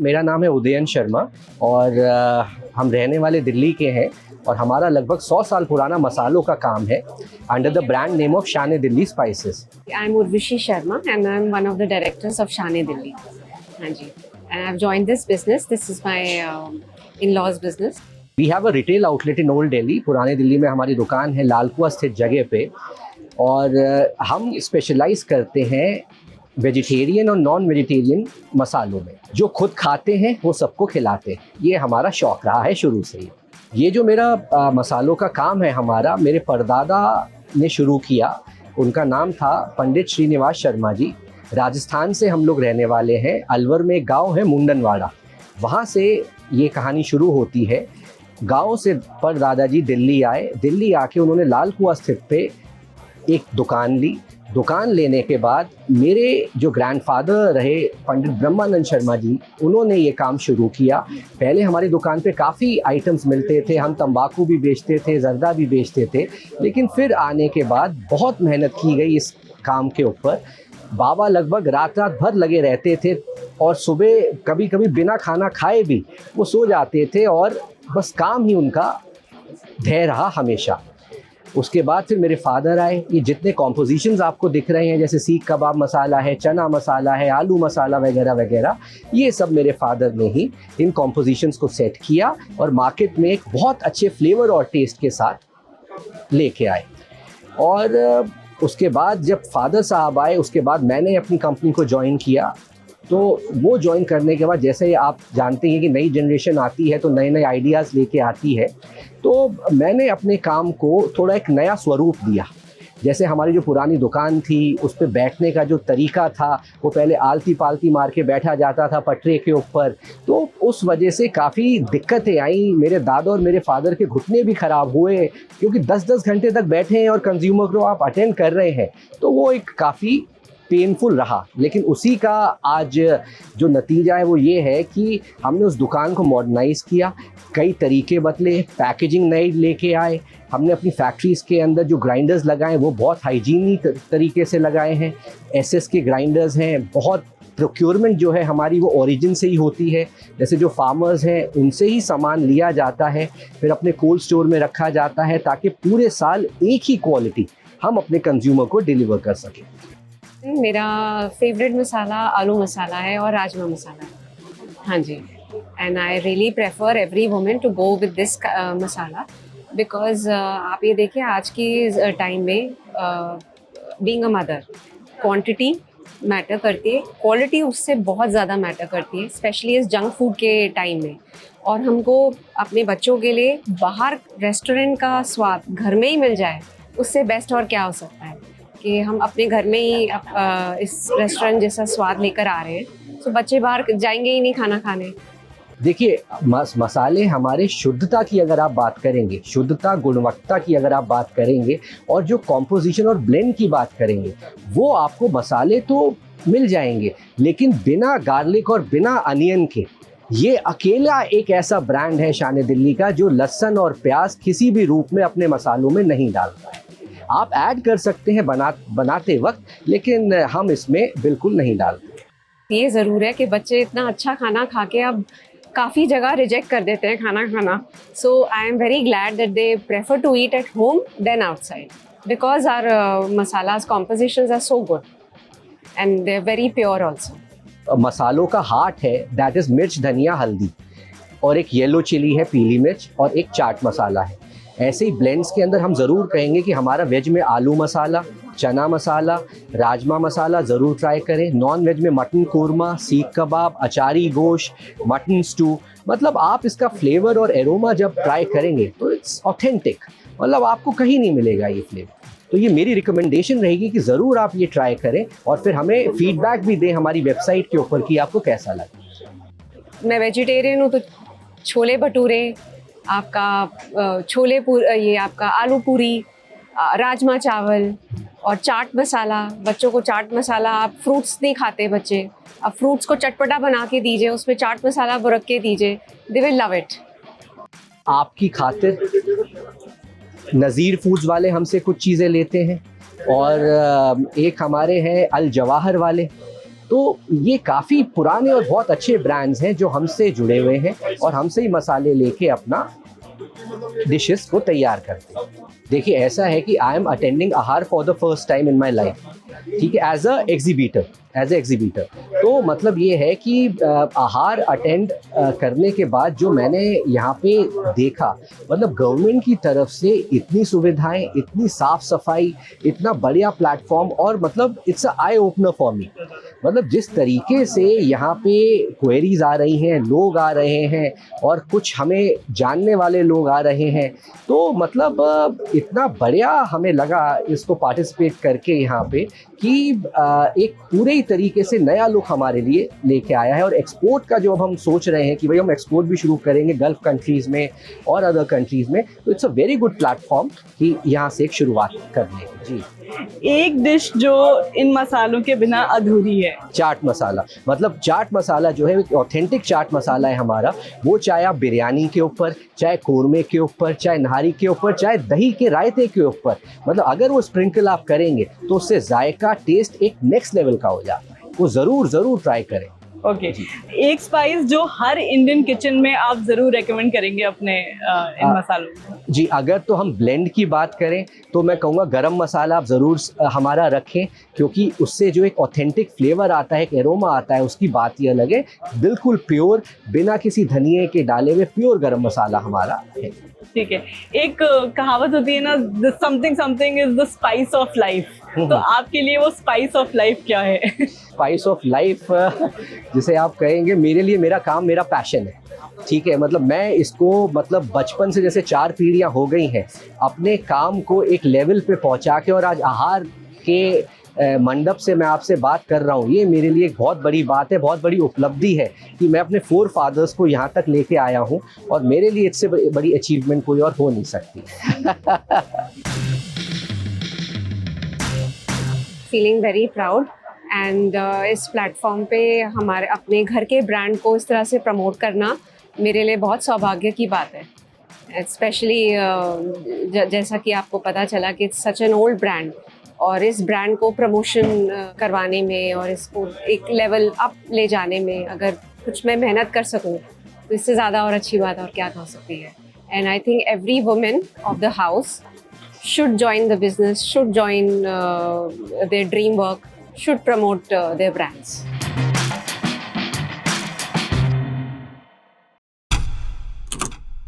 मेरा नाम है उदयन शर्मा और हम रहने वाले दिल्ली के हैं और हमारा लगभग 100 साल पुराना मसालों का काम है under the brand name of Shan Delhi spices. I am Urvashi Sharma and I'm one of the directors of शान दिल्ली। हाँ जी, and I've joined this business. This is my in-laws business. We have a retail outlet in Old Delhi. पुराने दिल्ली में हमारी दुकान है लाल कुआं स्थित जगह पे और हम स्पेशलाइज करते हैं वेजिटेरियन और नॉन वेजिटेरियन मसालों में। जो खुद खाते हैं वो सबको खिलाते हैं, ये हमारा शौक रहा है शुरू से ही। ये जो मेरा मसालों का काम है हमारा, मेरे परदादा ने शुरू किया। उनका नाम था पंडित श्रीनिवास शर्मा जी। राजस्थान से हम लोग रहने वाले हैं। अलवर में एक गाँव है मुंडनवाड़ा, वहाँ से ये कहानी शुरू होती है। गाँव से परदादा जी दिल्ली आए। दिल्ली आके उन्होंने लाल कुआं स्थित पे एक दुकान ली। दुकान लेने के बाद मेरे जो ग्रैंडफादर रहे पंडित ब्रह्मानंद शर्मा जी, उन्होंने ये काम शुरू किया। पहले हमारी दुकान पे काफ़ी आइटम्स मिलते थे, हम तंबाकू भी बेचते थे, जर्दा भी बेचते थे। लेकिन फिर आने के बाद बहुत मेहनत की गई इस काम के ऊपर। बाबा लगभग रात भर लगे रहते थे और सुबह कभी कभी बिना खाना खाए भी वो सो जाते थे और बस काम ही उनका ध्येय रहा हमेशा। उसके बाद फिर मेरे फादर आए। ये जितने कॉम्पोजिशंस आपको दिख रहे हैं, जैसे सीख कबाब मसाला है, चना मसाला है, आलू मसाला वगैरह वगैरह, ये सब मेरे फादर ने ही इन कॉम्पोजिशंस को सेट किया और मार्केट में एक बहुत अच्छे फ्लेवर और टेस्ट के साथ लेके आए। और उसके बाद जब फादर साहब आए, उसके बाद मैंने अपनी कंपनी को ज्वाइन किया। तो वो ज्वाइन करने के बाद, जैसे आप जानते हैं कि नई जनरेशन आती है तो नए नए आइडियाज़ लेके आती है, तो मैंने अपने काम को थोड़ा एक नया स्वरूप दिया। जैसे हमारी जो पुरानी दुकान थी, उस पे बैठने का जो तरीका था, वो पहले आलती पालती मार के बैठा जाता था पटरे के ऊपर। तो उस वजह से काफ़ी दिक्कतें आई। मेरे दादा और मेरे फादर के घुटने भी ख़राब हुए, क्योंकि 10-10 घंटे तक बैठे हैं और कंज्यूमर को आप अटेंड कर रहे हैं, तो वो एक काफ़ी पेनफुल रहा। लेकिन उसी का आज जो नतीजा है वो ये है कि हमने उस दुकान को मॉडर्नाइज़ किया, कई तरीके बदले, पैकेजिंग नई लेके आए। हमने अपनी फैक्ट्रीज़ के अंदर जो ग्राइंडर्स लगाए वो बहुत हाइजीनिक तरीके से लगाए हैं। एसएस के ग्राइंडर्स हैं। बहुत प्रोक्योरमेंट जो है हमारी वो ओरिजिन से ही होती है। जैसे जो फार्मर्स हैं उनसे ही सामान लिया जाता है, फिर अपने कोल्ड स्टोर में रखा जाता है, ताकि पूरे साल एक ही क्वालिटी हम अपने कंज्यूमर को डिलीवर कर सकें। मेरा फेवरेट मसाला आलू मसाला है और राजमा मसाला है। हाँ जी, and I really prefer every women to go with this masala because आप ये देखिए आज की टाइम में being a mother, quantity matter करती है, क्वालिटी उससे बहुत ज़्यादा मैटर करती है, स्पेशली इस जंक फूड के टाइम में। और हमको अपने बच्चों के लिए बाहर रेस्टोरेंट का स्वाद घर में ही मिल जाए, उससे बेस्ट और क्या हो सकता है कि हम अपने घर में ही इस रेस्टोरेंट जैसा स्वाद लेकर आ रहे हैं। तो बच्चे बाहर जाएंगे ही नहीं खाना खाने। देखिए, मसाले हमारे शुद्धता की अगर आप बात करेंगे, शुद्धता गुणवत्ता की अगर आप बात करेंगे, और जो कॉम्पोजिशन और ब्लेंड की बात करेंगे, वो आपको मसाले तो मिल जाएंगे, लेकिन बिना गार्लिक और बिना अनियन के ये अकेला एक ऐसा ब्रांड है शान दिल्ली का जो लहसुन और प्याज किसी भी रूप में अपने मसालों में नहीं डालता है। आप ऐड कर सकते हैं बनाते वक्त, लेकिन हम इसमें बिल्कुल नहीं डालते। ये ज़रूर है कि बच्चे इतना अच्छा खाना खा के अब काफ़ी जगह रिजेक्ट कर देते हैं खाना खाना। So I am very glad that they prefer to eat at home than outside because our masalas compositions are so good and they are very pure also. मसालों का हार्ट है, दैट इज़ मिर्च, धनिया, हल्दी, और एक येलो चिली है, पीली मिर्च, और एक चाट मसाला है। ऐसे ही ब्लेंड्स के अंदर हम ज़रूर कहेंगे कि हमारा वेज में आलू मसाला, चना मसाला, राजमा मसाला ज़रूर ट्राई करें। नॉन वेज में मटन कोरमा, सीख कबाब, अचारी गोश्त, मटन स्टू, मतलब आप इसका फ्लेवर और एरोमा जब ट्राई करेंगे तो इट्स ऑथेंटिक, मतलब आपको कहीं नहीं मिलेगा ये फ्लेवर। तो ये मेरी रिकमेंडेशन रहेगी कि ज़रूर आप ये ट्राई करें और फिर हमें फीडबैक भी दें हमारी वेबसाइट के ऊपर कि आपको कैसा लगा। मैं वेजिटेरियन हूँ तो छोले भटूरे, आपका ये आपका आलू पूरी, राजमा चावल और चाट मसाला। बच्चों को चाट मसाला, आप फ्रूट्स नहीं खाते बच्चे, अब फ्रूट्स को चटपटा बना के दीजिए, उसमें चाट मसाला बुरक के दीजिए, दे विल लव इट। आपकी खातिर नज़ीर फूड्स वाले हमसे कुछ चीज़ें लेते हैं और एक हमारे हैं अल जवाहर वाले, तो ये काफ़ी पुराने और बहुत अच्छे ब्रांड्स हैं जो हमसे जुड़े हुए हैं और हमसे ही मसाले लेके अपना डिशेस को तैयार करते हैं। देखिए ऐसा है कि आई एम अटेंडिंग आहार for the first time in my life, ठीक है, एज अ एग्जीबिटर। तो मतलब ये है कि आहार अटेंड करने के बाद जो मैंने यहाँ पे देखा, मतलब गवर्नमेंट की तरफ से इतनी सुविधाएं, इतनी साफ सफाई, इतना बढ़िया प्लेटफॉर्म, और मतलब it's a eye opener for me. मतलब जिस तरीके से यहाँ पे क्वेरीज आ रही हैं, लोग आ रहे हैं और कुछ हमें जानने वाले लोग आ रहे हैं, तो मतलब इतना बढ़िया हमें लगा इसको पार्टिसिपेट करके यहाँ पे कि एक पूरे ही तरीके से नया लुक हमारे लिए लेके आया है। और एक्सपोर्ट का जो अब हम सोच रहे हैं कि भाई हम एक्सपोर्ट भी शुरू करेंगे गल्फ कंट्रीज़ में और अदर कंट्रीज़ में, तो it's a very good platform कि यहाँ से एक शुरुआत करने की। जी, एक डिश जो इन मसालों के बिना अधूरी है। चाट मसाला। मतलब चाट मसाला जो है एक ऑथेंटिक चाट मसाला है हमारा। वो चाहे आप बिरयानी के ऊपर, चाहे कोरमे के ऊपर, चाहे नहारी के ऊपर, चाहे दही के रायते के ऊपर, मतलब अगर वो स्प्रिंकल आप करेंगे तो उससे जायका, टेस्ट एक नेक्स्ट लेवल का हो जाता है। वो ज़रूर ट्राई करें। ओके, एक स्पाइस जो हर इंडियन किचन में आप जरूर रेकमेंड करेंगे अपने इन मसालों में? जी, अगर तो हम ब्लेंड की बात करें तो मैं कहूँगा गरम मसाला आप ज़रूर हमारा रखें, क्योंकि उससे जो एक ऑथेंटिक फ्लेवर आता है, एक एरोमा आता है, उसकी बात ही अलग है। बिल्कुल प्योर, बिना किसी धनिए के डाले हुए प्योर गरम मसाला हमारा है। ठीक है, एक कहावत होती है ना, something something is the spice of life. तो आपके लिए वो स्पाइस ऑफ लाइफ क्या है? स्पाइस ऑफ लाइफ जिसे आप कहेंगे, मेरे लिए मेरा काम मेरा पैशन है, ठीक है। मतलब मैं इसको, मतलब बचपन से जैसे 4 पीढ़ियाँ हो गई हैं अपने काम को एक लेवल पे पहुंचा के, और आज आहार के मंडप से मैं आपसे बात कर रहा हूँ, ये मेरे लिए एक बहुत बड़ी बात है, बहुत बड़ी उपलब्धि है कि मैं अपने 4 फादर्स को यहाँ तक लेके आया हूँ, और मेरे लिए इससे बड़ी अचीवमेंट कोई और हो नहीं सकती। फीलिंग वेरी प्राउड एंड इस प्लेटफॉर्म पे हमारे अपने घर के ब्रांड को इस तरह से प्रमोट करना मेरे लिए बहुत सौभाग्य की बात है। स्पेशली जैसा कि आपको पता चला कि it's such an old brand, और इस ब्रांड को प्रमोशन करवाने में और इसको एक लेवल अप ले जाने में अगर कुछ मैं मेहनत कर सकूं तो इससे ज़्यादा और अच्छी बात और क्या हो सकती है। And I think every women of the house should join the business, should join their dream work, should promote their brands.